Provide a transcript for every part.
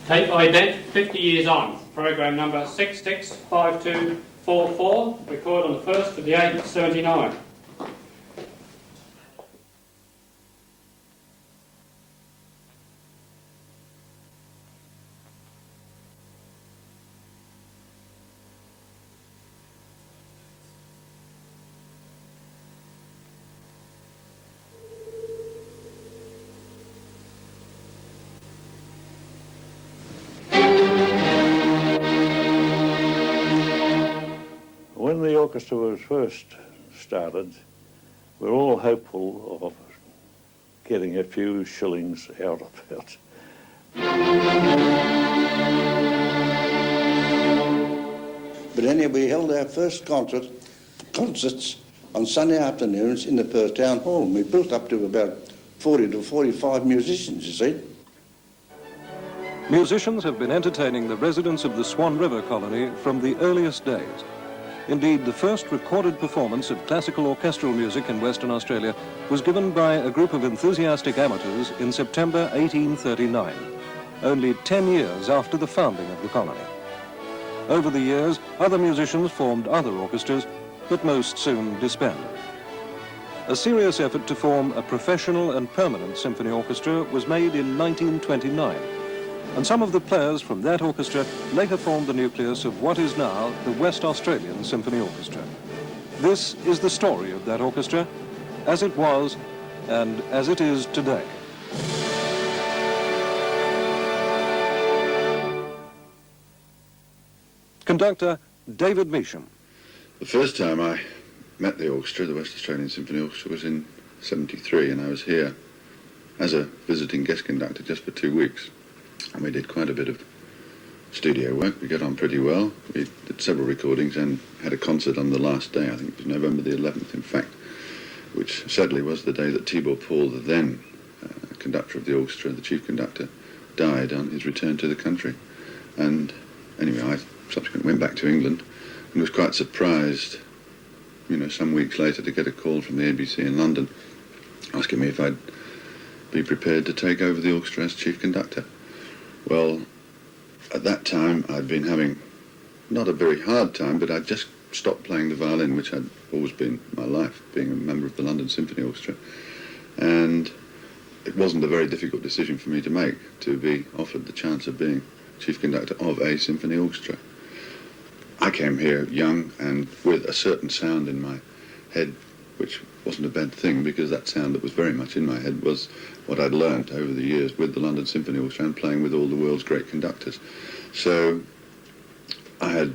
Tape ident 50 years on, program number 665244, recorded on the 1st of the 8th, 79. When the orchestra was first started, we were all hopeful of getting a few shillings out of it. But anyway, we held our first concerts on Sunday afternoons in the Perth Town Hall. And we built up to about 40 to 45 musicians, you see. Musicians have been entertaining the residents of the Swan River colony from the earliest days. Indeed, the first recorded performance of classical orchestral music in Western Australia was given by a group of enthusiastic amateurs in September 1839, only 10 years after the founding of the colony. Over the years, other musicians formed other orchestras, but most soon disbanded. A serious effort to form a professional and permanent symphony orchestra was made in 1929, and some of the players from that orchestra later formed the nucleus of what is now the West Australian Symphony Orchestra. This is the story of that orchestra, as it was and as it is today. Conductor David Measham. The first time I met the orchestra, the West Australian Symphony Orchestra, was in '73, and I was here as a visiting guest conductor just for 2 weeks. And we did quite a bit of studio work. We got on pretty well. We did several recordings and had a concert on the last day. I think it was November the 11th, in fact, which sadly was the day that Tibor Paul, the then conductor of the orchestra, the chief conductor, died on his return to the country. And anyway, I subsequently went back to England and was quite surprised, some weeks later to get a call from the ABC in London asking me if I'd be prepared to take over the orchestra as chief conductor. Well, at that time, I'd been having not a very hard time, but I'd just stopped playing the violin, which had always been my life, being a member of the London Symphony Orchestra. And it wasn't a very difficult decision for me to make, to be offered the chance of being chief conductor of a symphony orchestra. I came here young and with a certain sound in my head, which wasn't a bad thing, because that sound that was very much in my head was what I'd learnt over the years with the London Symphony Orchestra and playing with all the world's great conductors. So I had,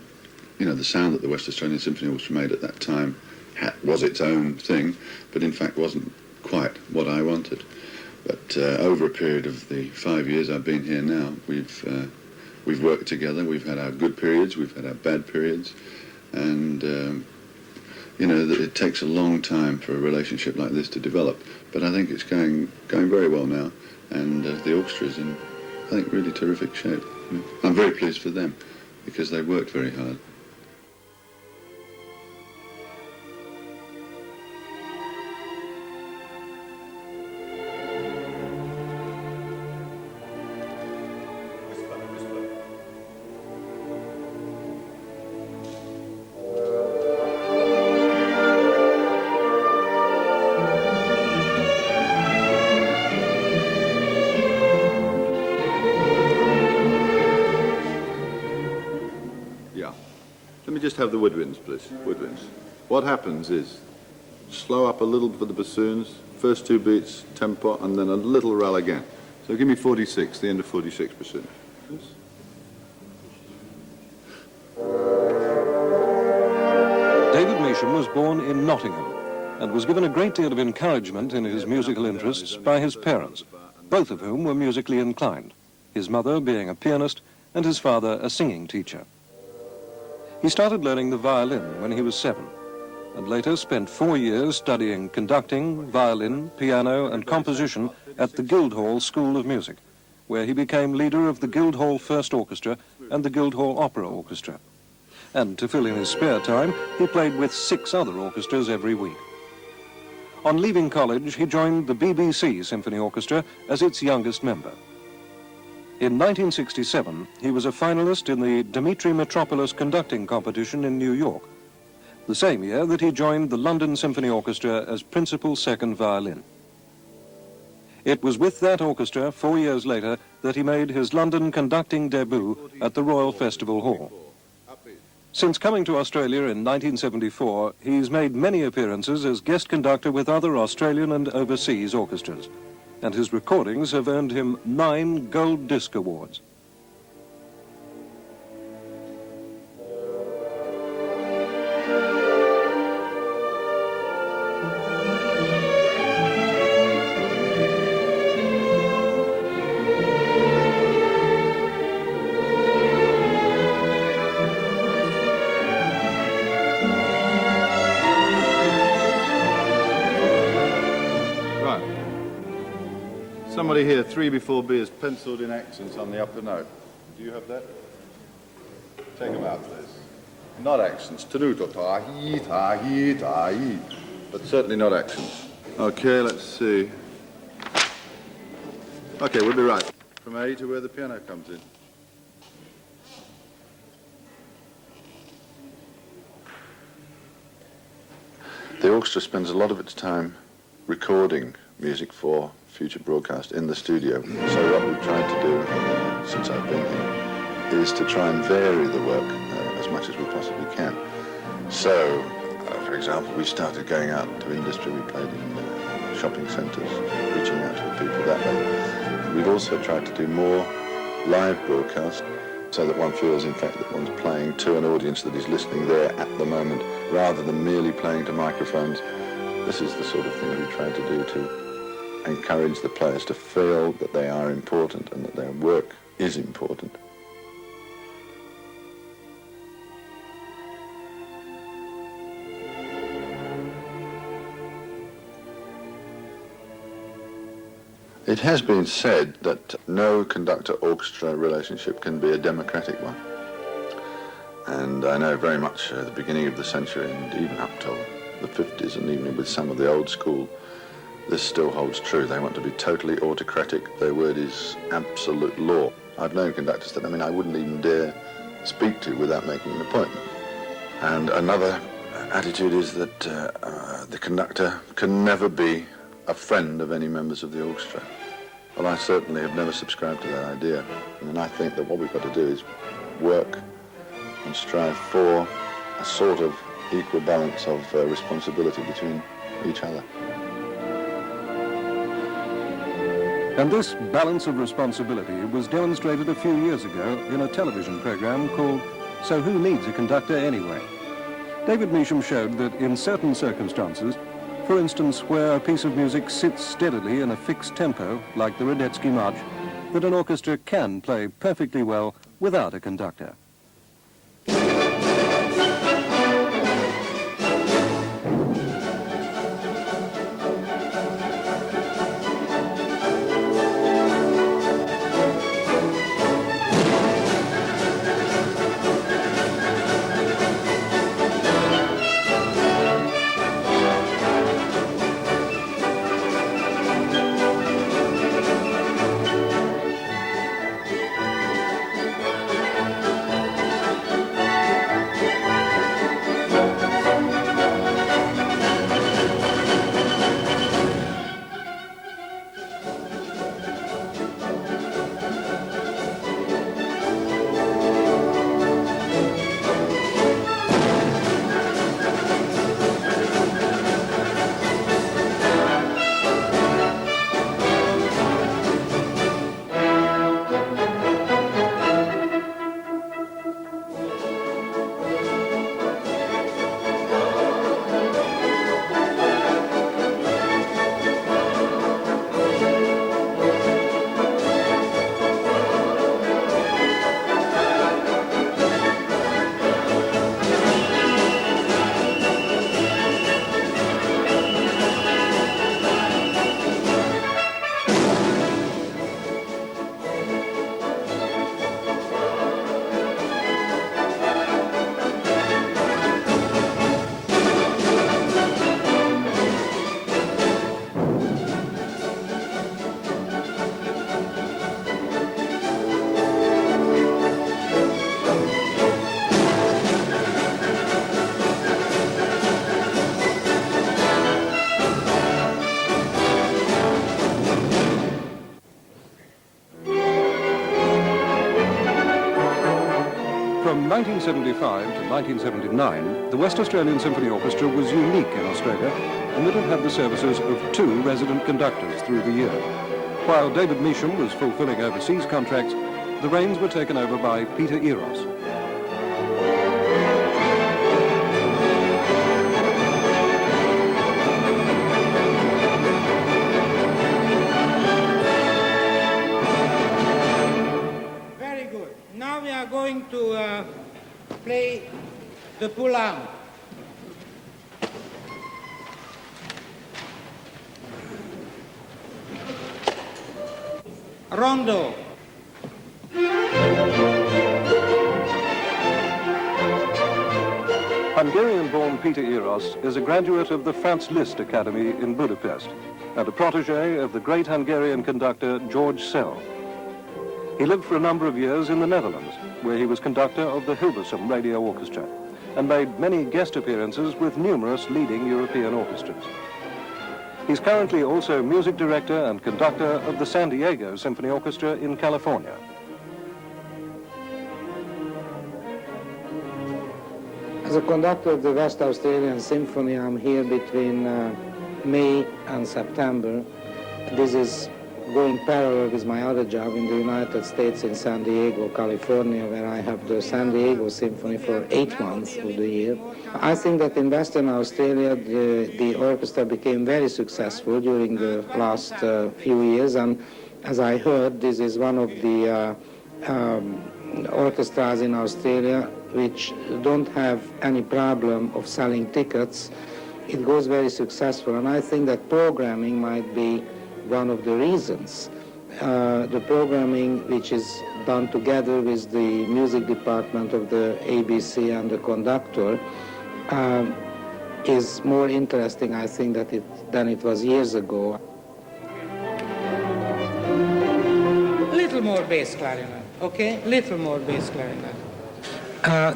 the sound that the West Australian Symphony Orchestra made at that time was its own thing, but in fact wasn't quite what I wanted. But over a period of the 5 years I've been here now, we've worked together. We've had our good periods, we've had our bad periods, and that it takes a long time for a relationship like this to develop. But I think it's going very well now, and the orchestra is in, I think, really terrific shape. I'm very pleased for them because they worked very hard. Just have the woodwinds, please. Woodwinds. What happens is slow up a little for the bassoons, first 2 beats, tempo, and then a little roll again. So give me 46, the end of 46 bassoon. Yes. David Measham was born in Nottingham and was given a great deal of encouragement in his musical interests by his parents, both of whom were musically inclined, his mother being a pianist and his father a singing teacher. He started learning the violin when he was 7, and later spent 4 years studying conducting, violin, piano, and composition at the Guildhall School of Music, where he became leader of the Guildhall First Orchestra and the Guildhall Opera Orchestra. And to fill in his spare time, he played with 6 other orchestras every week. On leaving college, he joined the BBC Symphony Orchestra as its youngest member. In 1967, he was a finalist in the Dmitri Metropolis conducting competition in New York, the same year that he joined the London Symphony Orchestra as principal second violin. It was with that orchestra 4 years later that he made his London conducting debut at the Royal Festival Hall. Since coming to Australia in 1974, he's made many appearances as guest conductor with other Australian and overseas orchestras, and his recordings have earned him 9 Gold Disc Awards. Somebody here, 3 before B is penciled in accents on the upper note. Do you have that? Take them out, please. Not accents. Tenuto, ta-hi, ta-hi, ta-hi. But certainly not accents. Okay, let's see. Okay, we'll be right. From A to where the piano comes in. The orchestra spends a lot of its time recording music for future broadcast in the studio. So what we've tried to do since I've been here is to try and vary the work as much as we possibly can. So, for example, we started going out to industry. We played in shopping centres, reaching out to the people that way. We've also tried to do more live broadcast so that one feels, in fact, that one's playing to an audience that is listening there at the moment, rather than merely playing to microphones. This is the sort of thing we try to do to encourage the players to feel that they are important and that their work is important. It has been said that no conductor-orchestra relationship can be a democratic one. And I know very much at the beginning of the century and even up till the 50s and even with some of the old school, this still holds true. They want to be totally autocratic. Their word is absolute law. I've known conductors that, I wouldn't even dare speak to without making an appointment. And another attitude is that the conductor can never be a friend of any members of the orchestra. Well, I certainly have never subscribed to that idea. And I think that what we've got to do is work and strive for a sort of equal balance of responsibility between each other. And this balance of responsibility was demonstrated a few years ago in a television program called So Who Needs a Conductor Anyway? David Measham showed that in certain circumstances, for instance where a piece of music sits steadily in a fixed tempo, like the Radetzky March, that an orchestra can play perfectly well without a conductor. 1975 to 1979, the West Australian Symphony Orchestra was unique in Australia in that it had the services of 2 resident conductors through the year. While David Measham was fulfilling overseas contracts, the reins were taken over by Peter Eros. Very good. Now we are going to play the pull-out. Rondo. Hungarian-born Peter Eros is a graduate of the Franz Liszt Academy in Budapest and a protege of the great Hungarian conductor George Szell. He lived for a number of years in the Netherlands, where he was conductor of the Hilversum Radio Orchestra and made many guest appearances with numerous leading European orchestras. He's currently also music director and conductor of the San Diego Symphony Orchestra in California. As a conductor of the West Australian Symphony, I'm here between May and September. This is going parallel with my other job in the United States in San Diego, California, where I have the San Diego Symphony for 8 months of the year. I think that in Western Australia, the orchestra became very successful during the last few years, and as I heard, this is one of the orchestras in Australia which don't have any problem of selling tickets. It goes very successful, and I think that programming might be one of the reasons. The programming which is done together with the music department of the ABC and the conductor is more interesting, I think, than it was years ago. Little more bass clarinet, okay? Little more bass clarinet.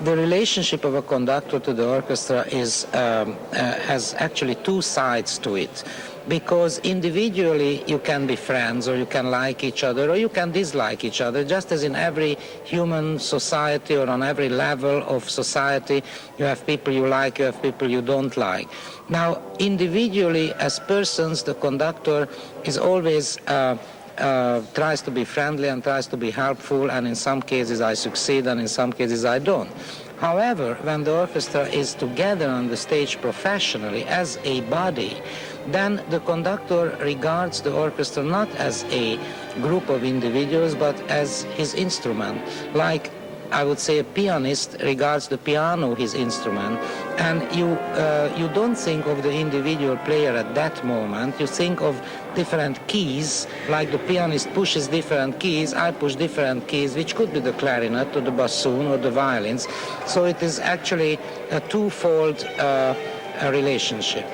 The relationship of a conductor to the orchestra has actually 2 sides to it, because individually you can be friends, or you can like each other, or you can dislike each other, just as in every human society or on every level of society. You have people you like, you have people you don't like. Now, individually, as persons, the conductor is always tries to be friendly and tries to be helpful, and in some cases I succeed and in some cases I don't. However, when the orchestra is together on the stage professionally as a body, then the conductor regards the orchestra not as a group of individuals but as his instrument, like I would say a pianist regards the piano his instrument, and you don't think of the individual player at that moment. You think of different keys, like the pianist pushes different keys, I push different keys, which could be the clarinet or the bassoon or the violins. So it is actually a twofold relationship.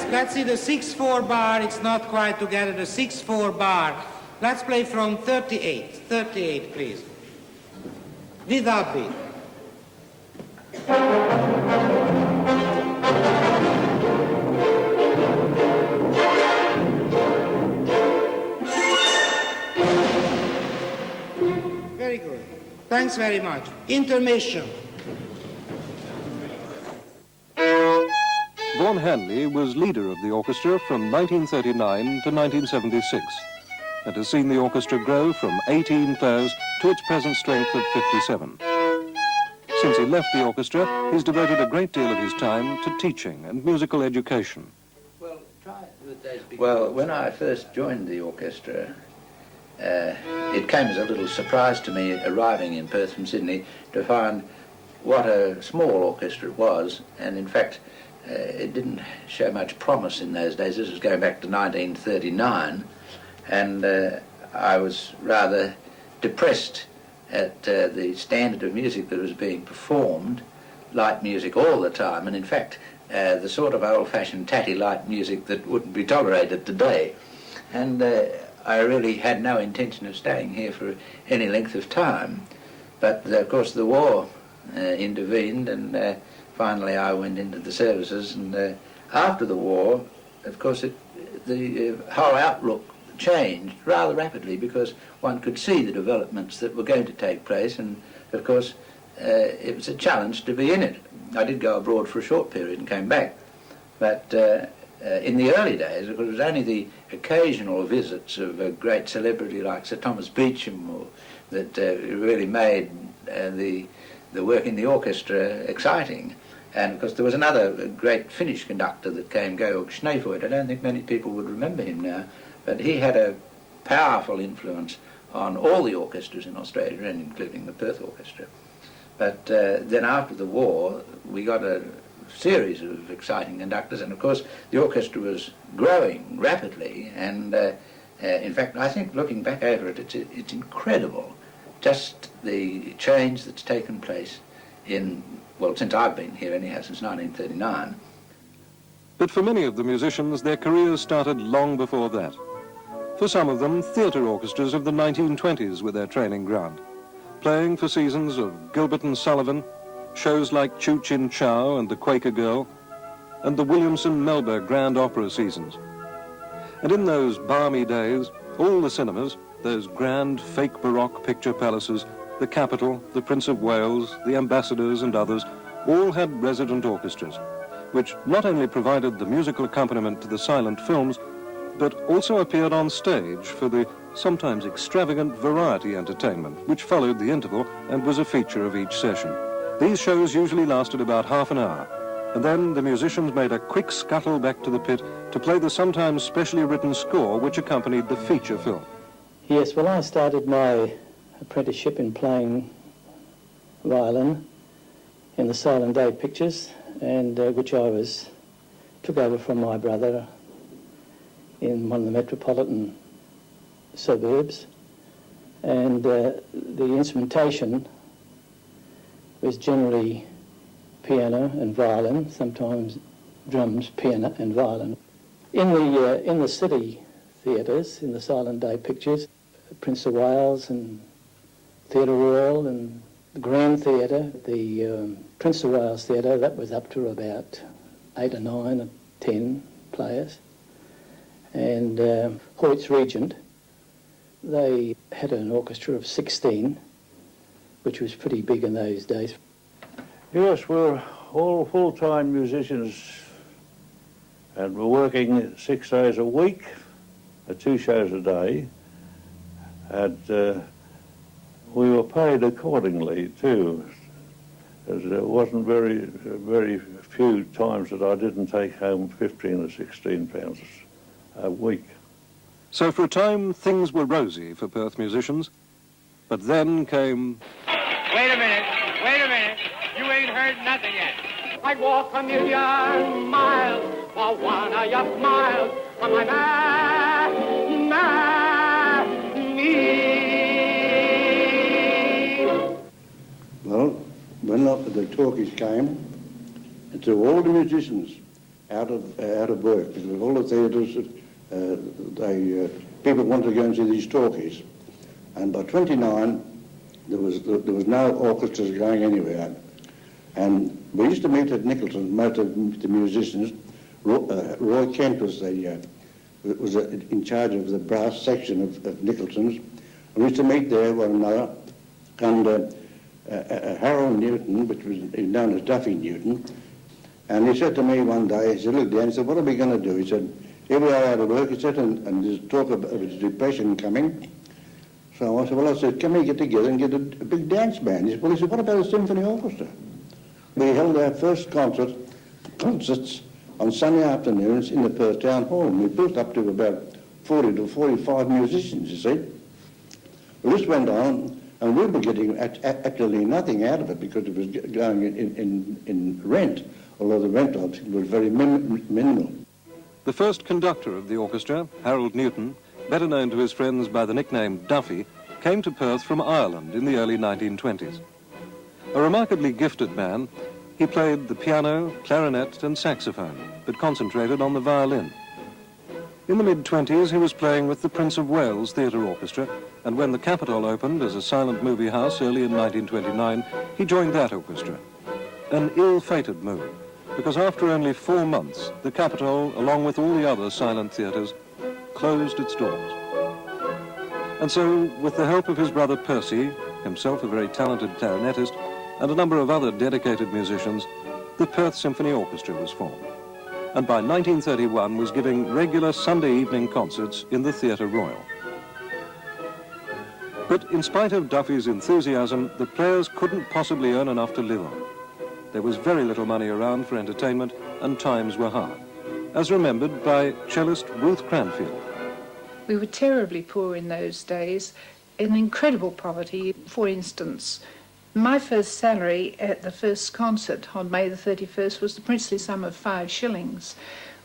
Let's see the 6/4 bar. It's not quite together. The 6/4 bar. Let's play from 38. 38, please. Without beat. Very good. Thanks very much. Intermission. Vaughan Hanley was leader of the orchestra from 1939 to 1976 and has seen the orchestra grow from 18 players to its present strength of 57. Since he left the orchestra, he's devoted a great deal of his time to teaching and musical education. Well, when I first joined the orchestra, it came as a little surprise to me arriving in Perth from Sydney to find what a small orchestra it was, and in fact it didn't show much promise in those days. This was going back to 1939, and I was rather depressed at the standard of music that was being performed, light music all the time, and in fact the sort of old-fashioned tatty light music that wouldn't be tolerated today. And I really had no intention of staying here for any length of time. But of course the war intervened, and finally I went into the services, and after the war, of course, the whole outlook changed rather rapidly, because one could see the developments that were going to take place, and of course it was a challenge to be in it. I did go abroad for a short period and came back, but in the early days, it was only the occasional visits of a great celebrity like Sir Thomas Measham that really made the work in the orchestra exciting. And of course there was another great Finnish conductor that came, Georg Schneevoigt. I don't think many people would remember him now, but he had a powerful influence on all the orchestras in Australia, and including the Perth Orchestra. But then after the war, we got a series of exciting conductors, and of course the orchestra was growing rapidly, and in fact I think looking back over it, it's incredible just the change that's taken place in, well, since I've been here anyhow, since 1939. But for many of the musicians, their careers started long before that. For some of them, theatre orchestras of the 1920s were their training ground, playing for seasons of Gilbert and Sullivan, shows like Choo Chin Chow and The Quaker Girl, and the Williamson-Melba Grand Opera seasons. And in those balmy days, all the cinemas, those grand fake Baroque picture palaces, the Capitol, the Prince of Wales, the Ambassadors and others, all had resident orchestras, which not only provided the musical accompaniment to the silent films, but also appeared on stage for the sometimes extravagant variety entertainment, which followed the interval and was a feature of each session. These shows usually lasted about half an hour, and then the musicians made a quick scuttle back to the pit to play the sometimes specially written score which accompanied the feature film. Yes, well, I started my apprenticeship in playing violin in the silent day pictures, and which I took over from my brother in one of the metropolitan suburbs, and the instrumentation was generally piano and violin, sometimes drums, piano and violin. In the city theatres, in the silent day pictures, Prince of Wales and Theatre Royal and the Grand Theatre, the Prince of Wales Theatre, that was up to about 8 or 9 or 10 players. And Hoyt's Regent, they had an orchestra of 16, which was pretty big in those days. Yes, we're all full-time musicians, and we're working 6 days a week, 2 shows a day, and we were paid accordingly too. There wasn't very few times that I didn't take home 15 or 16 pounds a week. So for a time, things were rosy for Perth musicians, but then came... Wait a minute. You ain't heard nothing yet. I'd walk a million miles for one of your smiles on my knee. Well, when the talkies came, it threw all the musicians out of work, because all the theatres, people wanted to go and see these talkies, and by 29 there was no orchestras going anywhere, and we used to meet at Nicholson. Most of the musicians, Roy Kent was in charge of the brass section of Nicholson's, and we used to meet there one another, and Harold Newton, which was known as Duffy Newton, and he said to me one day, he said, "Look, Dan," he said, "what are we going to do?" He said, "Here we are out of work," he said, and there's talk of a depression coming. So I said, "Well," I said, "can we get together and get a big dance band?" He said, "What about a symphony orchestra?" We held our first concerts on Sunday afternoons in the Perth Town Hall, and we built up to about 40 to 45 musicians, you see. Well, this went on And we were getting actually nothing out of it because it was going in rent, although the rent obviously was very minimal. The first conductor of the orchestra, Harold Newton, better known to his friends by the nickname Duffy, came to Perth from Ireland in the early 1920s. A remarkably gifted man, he played the piano, clarinet and saxophone, but concentrated on the violin. In the mid-20s, he was playing with the Prince of Wales Theatre Orchestra, and when the Capitol opened as a silent movie house early in 1929, he joined that orchestra. An ill-fated move, because after only 4 months, the Capitol, along with all the other silent theatres, closed its doors. And so, with the help of his brother Percy, himself a very talented clarinetist, and a number of other dedicated musicians, the Perth Symphony Orchestra was formed, and by 1931 was giving regular Sunday evening concerts in the Theatre Royal. But in spite of Duffy's enthusiasm, the players couldn't possibly earn enough to live on. There was very little money around for entertainment, and times were hard, as remembered by cellist Ruth Cranfield. We were terribly poor in those days, in incredible poverty. For instance, my first salary at the first concert on May the 31st was the princely sum of 5 shillings.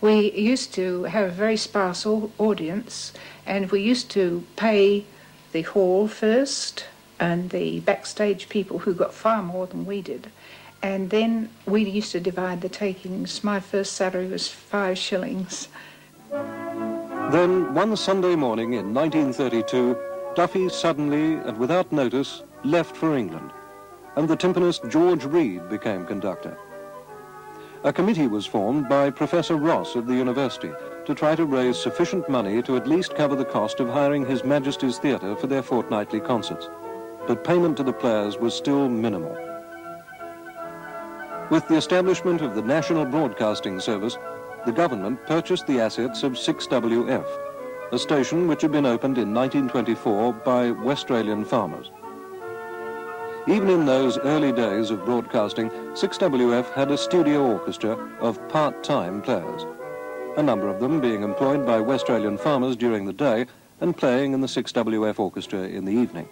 We used to have a very sparse audience, and we used to pay the hall first and the backstage people who got far more than we did. And then we used to divide the takings. My first salary was 5 shillings. Then, one Sunday morning in 1932, Duffy suddenly and without notice left for England, and the timpanist George Reed became conductor. A committee was formed by Professor Ross of the university to try to raise sufficient money to at least cover the cost of hiring His Majesty's Theatre for their fortnightly concerts, but payment to the players was still minimal. With the establishment of the National Broadcasting Service, the government purchased the assets of 6WF, a station which had been opened in 1924 by Westralian farmers. Even in those early days of broadcasting, 6WF had a studio orchestra of part-time players, a number of them being employed by Westralian farmers during the day and playing in the 6WF orchestra in the evening.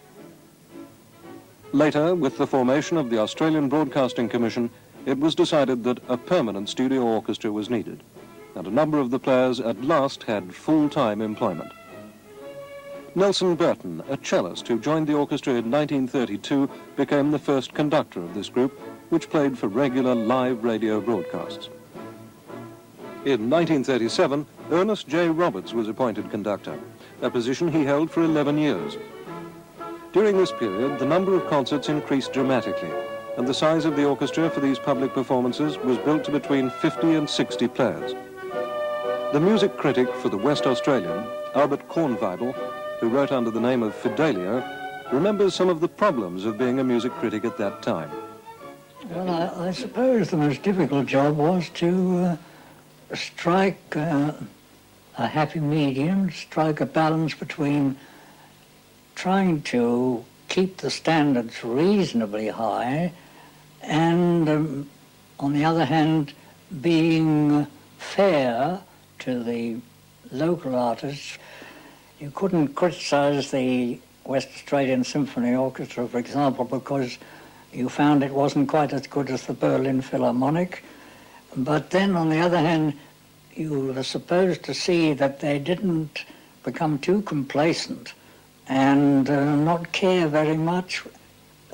Later, with the formation of the Australian Broadcasting Commission, it was decided that a permanent studio orchestra was needed, and a number of the players at last had full-time employment. Nelson Burton, a cellist who joined the orchestra in 1932, became the first conductor of this group, which played for regular live radio broadcasts. In 1937, Ernest J. Roberts was appointed conductor, a position he held for 11 years. During this period, the number of concerts increased dramatically, and the size of the orchestra for these public performances was built to between 50 and 60 players. The music critic for the West Australian, Albert Kornweibel, who wrote under the name of Fidelio, remembers some of the problems of being a music critic at that time. Well, I suppose the most difficult job was to strike a happy medium, strike a balance between trying to keep the standards reasonably high and, on the other hand, being fair to the local artists. You couldn't criticize the West Australian Symphony Orchestra, for example, because you found it wasn't quite as good as the Berlin Philharmonic. But then, on the other hand, you were supposed to see that they didn't become too complacent and not care very much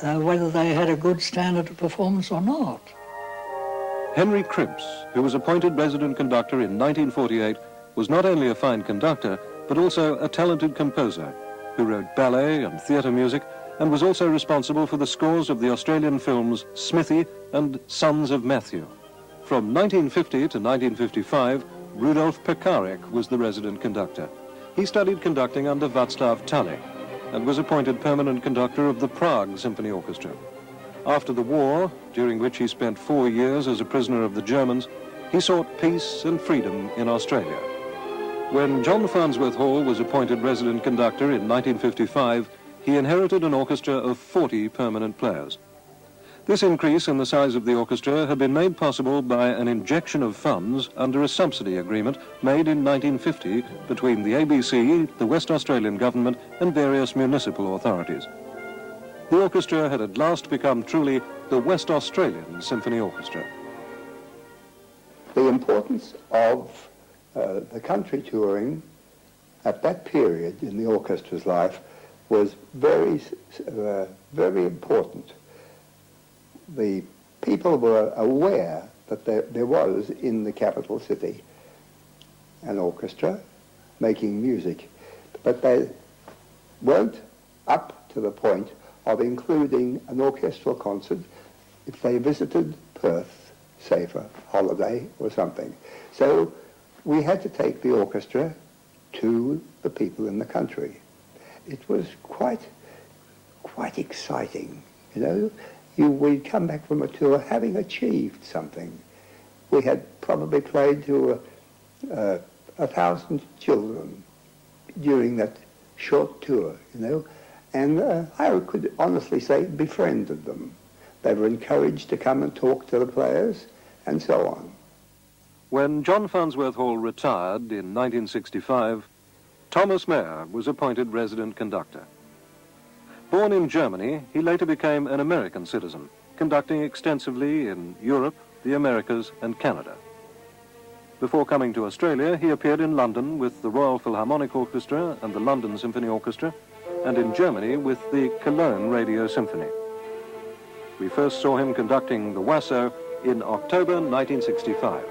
whether they had a good standard of performance or not. Henry Cripps, who was appointed resident conductor in 1948, was not only a fine conductor, but also a talented composer who wrote ballet and theatre music and was also responsible for the scores of the Australian films Smithy and Sons of Matthew. From 1950 to 1955, Rudolf Pekarek was the resident conductor. He studied conducting under Václav Talley and was appointed permanent conductor of the Prague Symphony Orchestra. After the war, during which he spent 4 years as a prisoner of the Germans, he sought peace and freedom in Australia. When John Farnsworth Hall was appointed resident conductor in 1955, he inherited an orchestra of 40 permanent players. This increase in the size of the orchestra had been made possible by an injection of funds under a subsidy agreement made in 1950 between the ABC, the West Australian government and various municipal authorities. the orchestra had at last become truly the West Australian Symphony Orchestra. The importance of the country touring at that period in the orchestra's life was very, very important. The people were aware that there was in the capital city an orchestra making music, but they weren't up to the point of including an orchestral concert if they visited Perth, say for holiday or something. So we had to take the orchestra to the people in the country. It was quite exciting, you know. We'd come back from a tour having achieved something. We had probably played to 1,000 children during that short tour, you know, and I could honestly say befriended them. They were encouraged to come and talk to the players and so on. When John Farnsworth Hall retired in 1965, Thomas Mayer was appointed resident conductor. Born in Germany, he later became an American citizen, conducting extensively in Europe, the Americas, and Canada. Before coming to Australia, he appeared in London with the Royal Philharmonic Orchestra and the London Symphony Orchestra, and in Germany with the Cologne Radio Symphony. We first saw him conducting the WASO in October 1965.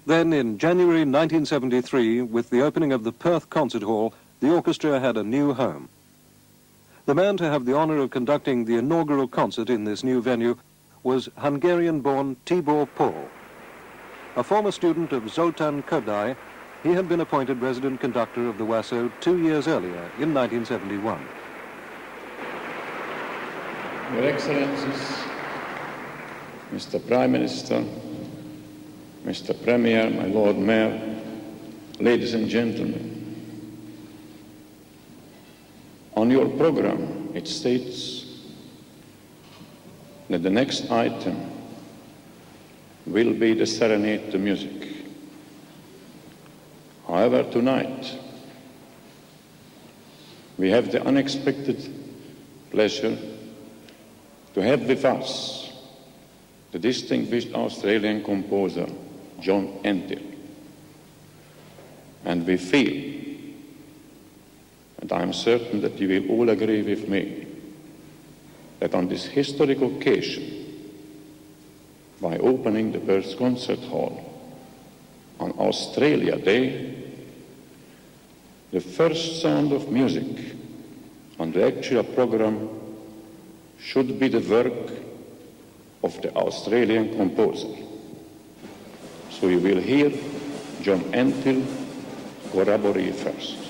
Then in January 1973, with the opening of the Perth Concert Hall, the orchestra had a new home. The man to have the honor of conducting the inaugural concert in this new venue was Hungarian-born Tibor Paul. A former student of Zoltán Kodály, he had been appointed resident conductor of the WASO 2 years earlier, in 1971. Your Excellencies, Mr. Prime Minister, Mr. Premier, my Lord Mayor, ladies and gentlemen, on your program it states that the next item will be the serenade to music. However, tonight we have the unexpected pleasure to have with us the distinguished Australian composer John Entell. And we feel, and I'm certain that you will all agree with me, that on this historic occasion, by opening the Perth Concert Hall on Australia Day, the first sound of music on the actual program should be the work of the Australian composer. So you will hear John Entell corroboree first.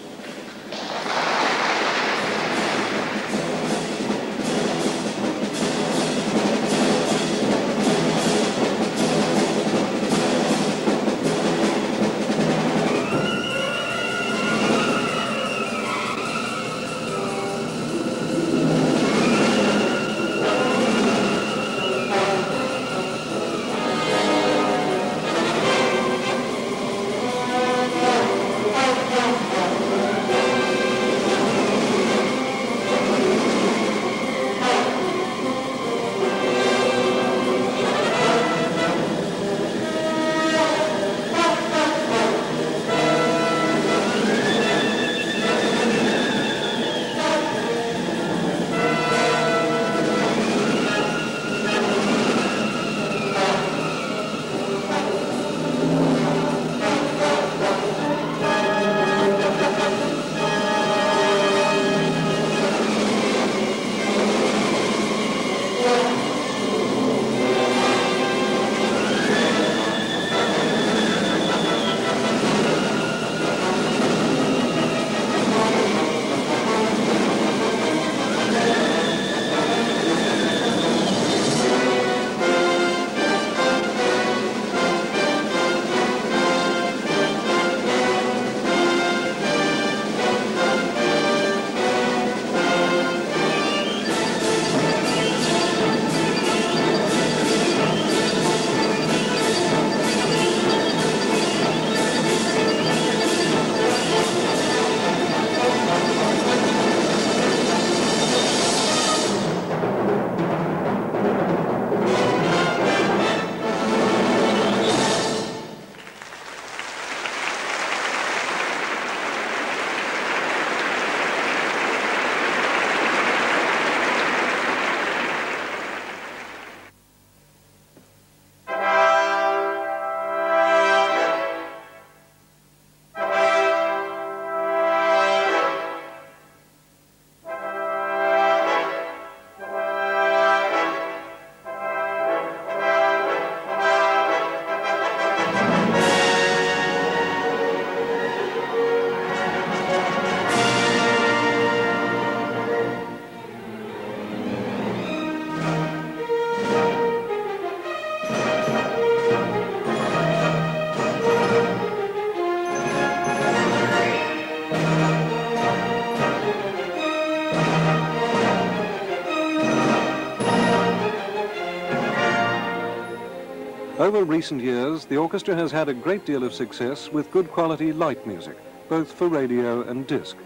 Over recent years, the orchestra has had a great deal of success with good quality light music, both for radio and disc.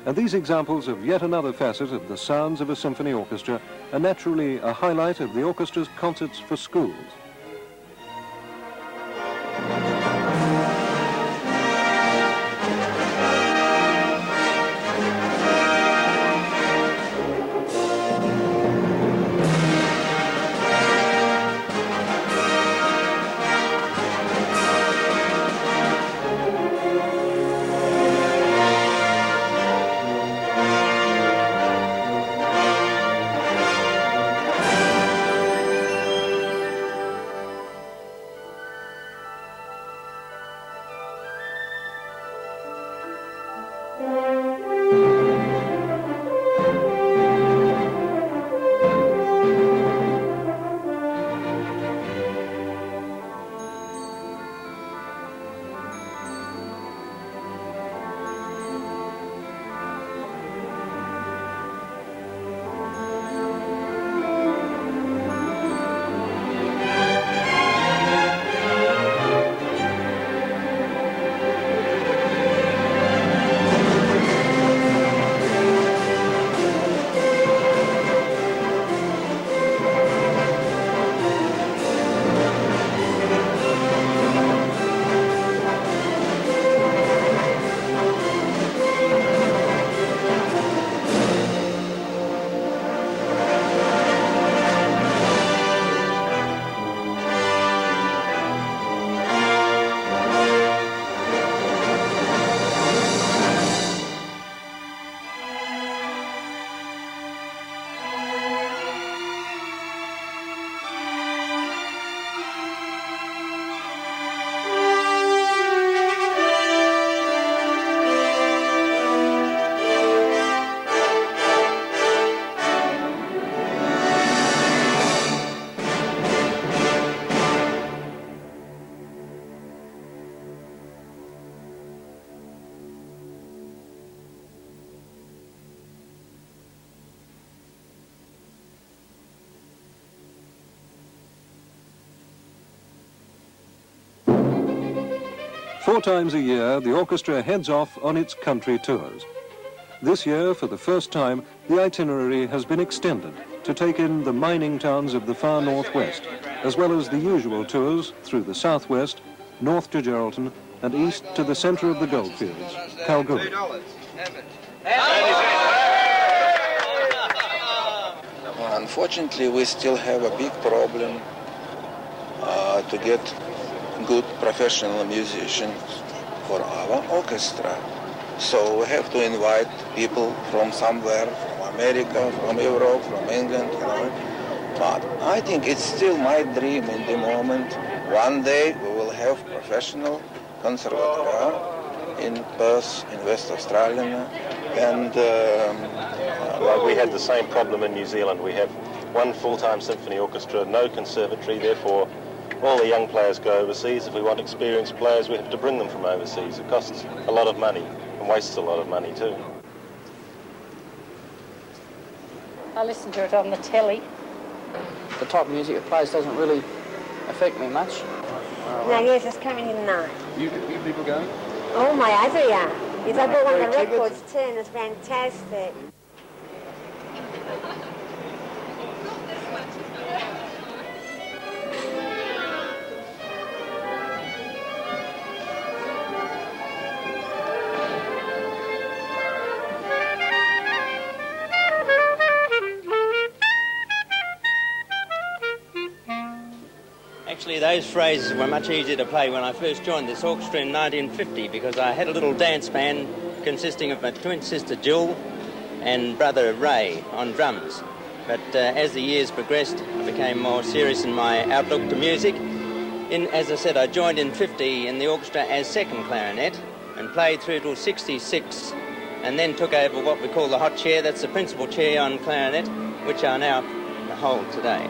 And these examples of yet another facet of the sounds of a symphony orchestra are naturally a highlight of the orchestra's concerts for schools. 4 times a year, the orchestra heads off on its country tours. This year, for the first time, the itinerary has been extended to take in the mining towns of the far northwest, as well as the usual tours through the southwest, north to Geraldton, and east to the centre of the goldfields, Kalgoorlie. Unfortunately, we still have a big problem to get good professional musicians for our orchestra. So we have to invite people from somewhere, from America, from Europe, from England, you know. But I think it's still my dream in the moment. One day we will have professional conservatoire in Perth, in West Australia, and well, we had the same problem in New Zealand. We have one full-time symphony orchestra, no conservatory, therefore all the young players go overseas. If we want experienced players, we have to bring them from overseas. It costs a lot of money and wastes a lot of money too. I listen to it on the telly. The type of music it plays doesn't really affect me much. No, yes, it's coming in now. You people going? Oh, my other, yeah. Yes, I bought one of the records too, and it's fantastic. Actually, those phrases were much easier to play when I first joined this orchestra in 1950 because I had a little dance band consisting of my twin sister Jill and brother Ray on drums. But as the years progressed, I became more serious in my outlook to music. As I said, I joined in 50 in the orchestra as second clarinet and played through till 66 and then took over what we call the hot chair. That's the principal chair on clarinet, which I now hold today.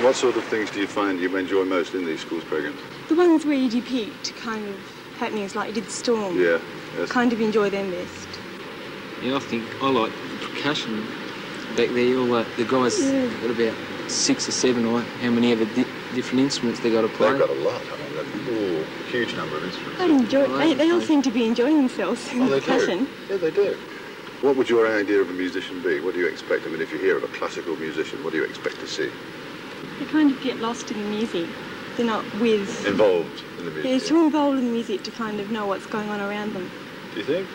What sort of things do you find you enjoy most in these schools programs? The ones where you depict kind of happenings like you did Storm. Yeah. Yes. Kind of enjoy them best. Yeah, I think I like the percussion back there. All the guys got about 6 or 7 or how many ever different instruments they got to play. They've got a lot. I mean, a huge number of instruments. I enjoy. They all seem to be enjoying themselves in the percussion. Yeah, they do. What would your idea of a musician be? What do you expect? I mean, if you hear of a classical musician, what do you expect to see? They kind of get lost in the music. They're not involved in the music. They're too involved in the music to kind of know what's going on around them. Do you think?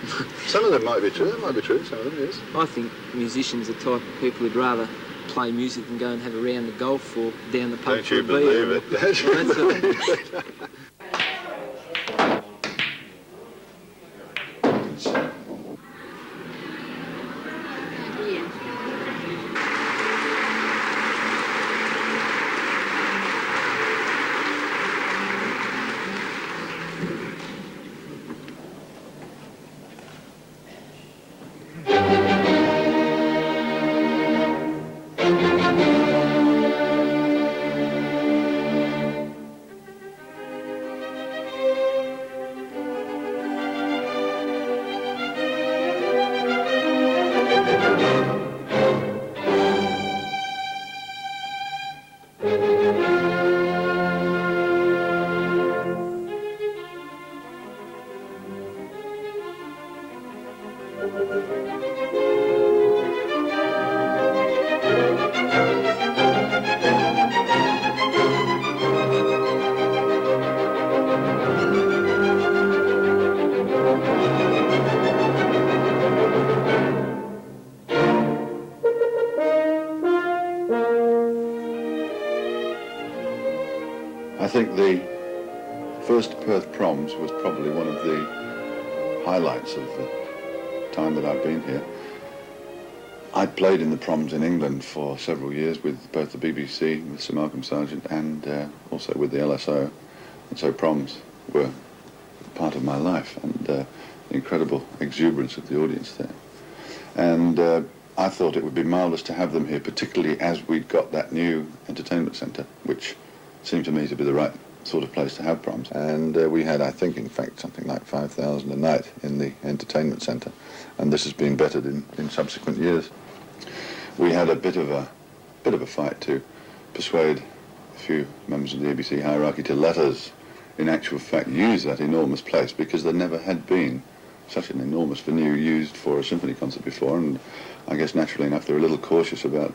Some of them might be true. That might be true. Some of them, yes. I think musicians are the type of people who'd rather play music and go and have a round of golf or down the pub Don't for you a beer. believe it? I think the first Perth Proms was probably one of the highlights of the time that I've been here. I'd played in the Proms in England for several years with both the BBC, with Sir Malcolm Sargent, and also with the LSO. And so Proms were part of my life, and the incredible exuberance of the audience there. And I thought it would be marvellous to have them here, particularly as we'd got that new entertainment centre, which seemed to me to be the right sort of place to have Proms. And we had, I think, in fact, something like 5,000 a night in the entertainment centre, and this has been bettered in subsequent years. We had a bit of a fight to persuade a few members of the ABC hierarchy to let us, in actual fact, use that enormous place, because there never had been such an enormous venue used for a symphony concert before, and I guess naturally enough they were a little cautious about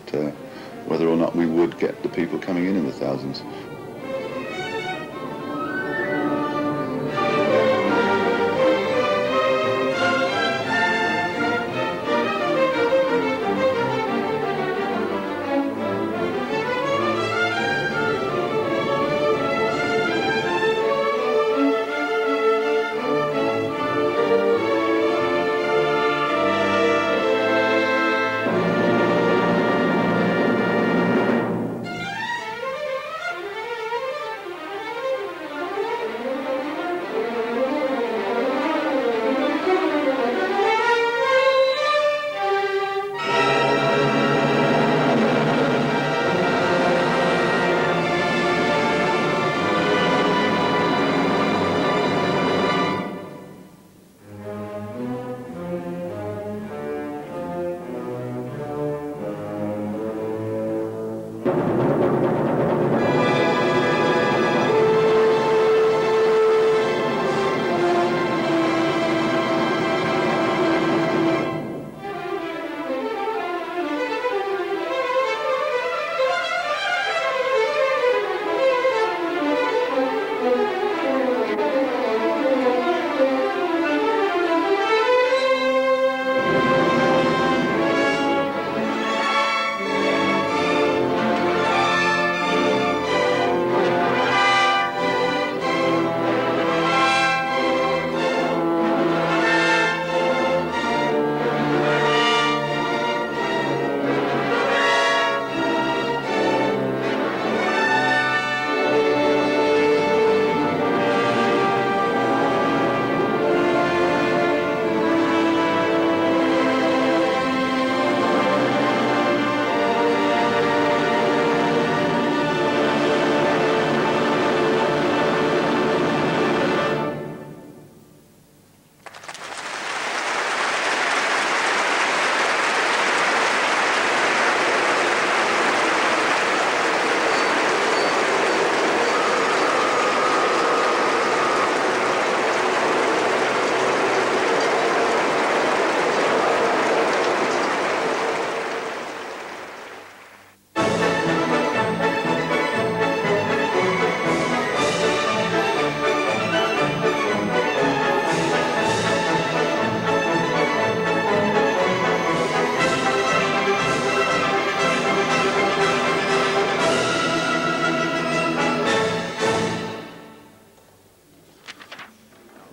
whether or not we would get the people coming in the thousands.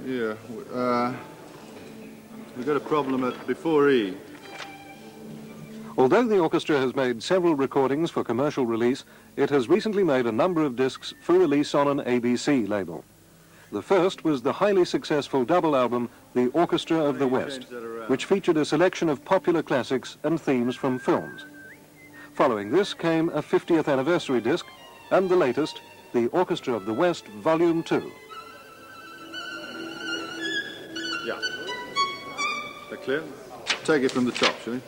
Yeah, we've got a problem before E. Although the orchestra has made several recordings for commercial release, it has recently made a number of discs for release on an ABC label. The first was the highly successful double album, The Orchestra of the West, which featured a selection of popular classics and themes from films. Following this came a 50th anniversary disc, and the latest, The Orchestra of the West, Volume 2. Yeah. Is that clear? Take it from the top, shall we?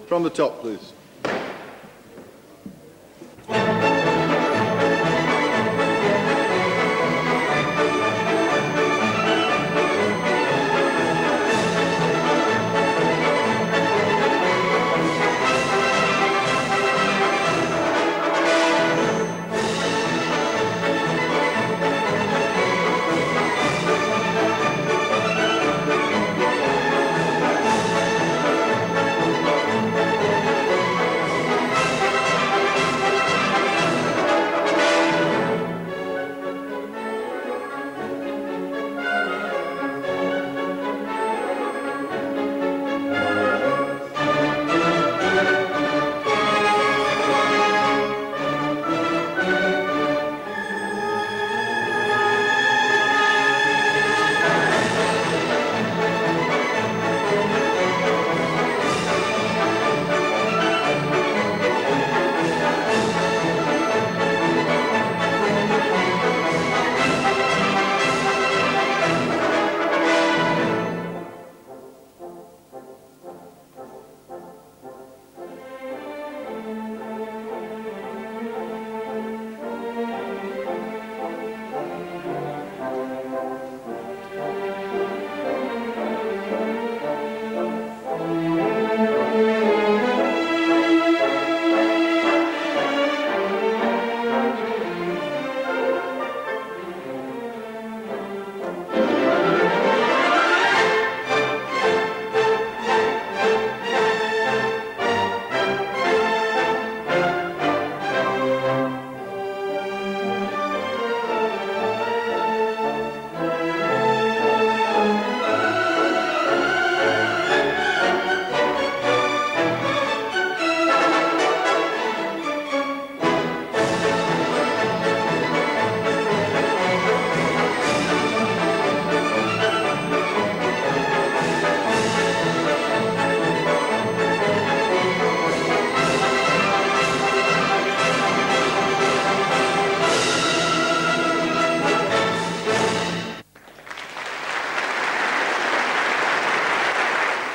From the top, please.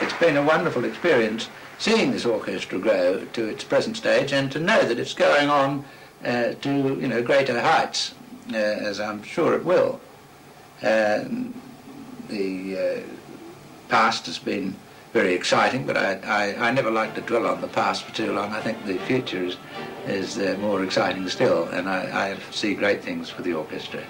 It's been a wonderful experience seeing this orchestra grow to its present stage, and to know that it's going on to greater heights, as I'm sure it will. The past has been very exciting, but I never like to dwell on the past for too long. I think the future is more exciting still, and I see great things for the orchestra.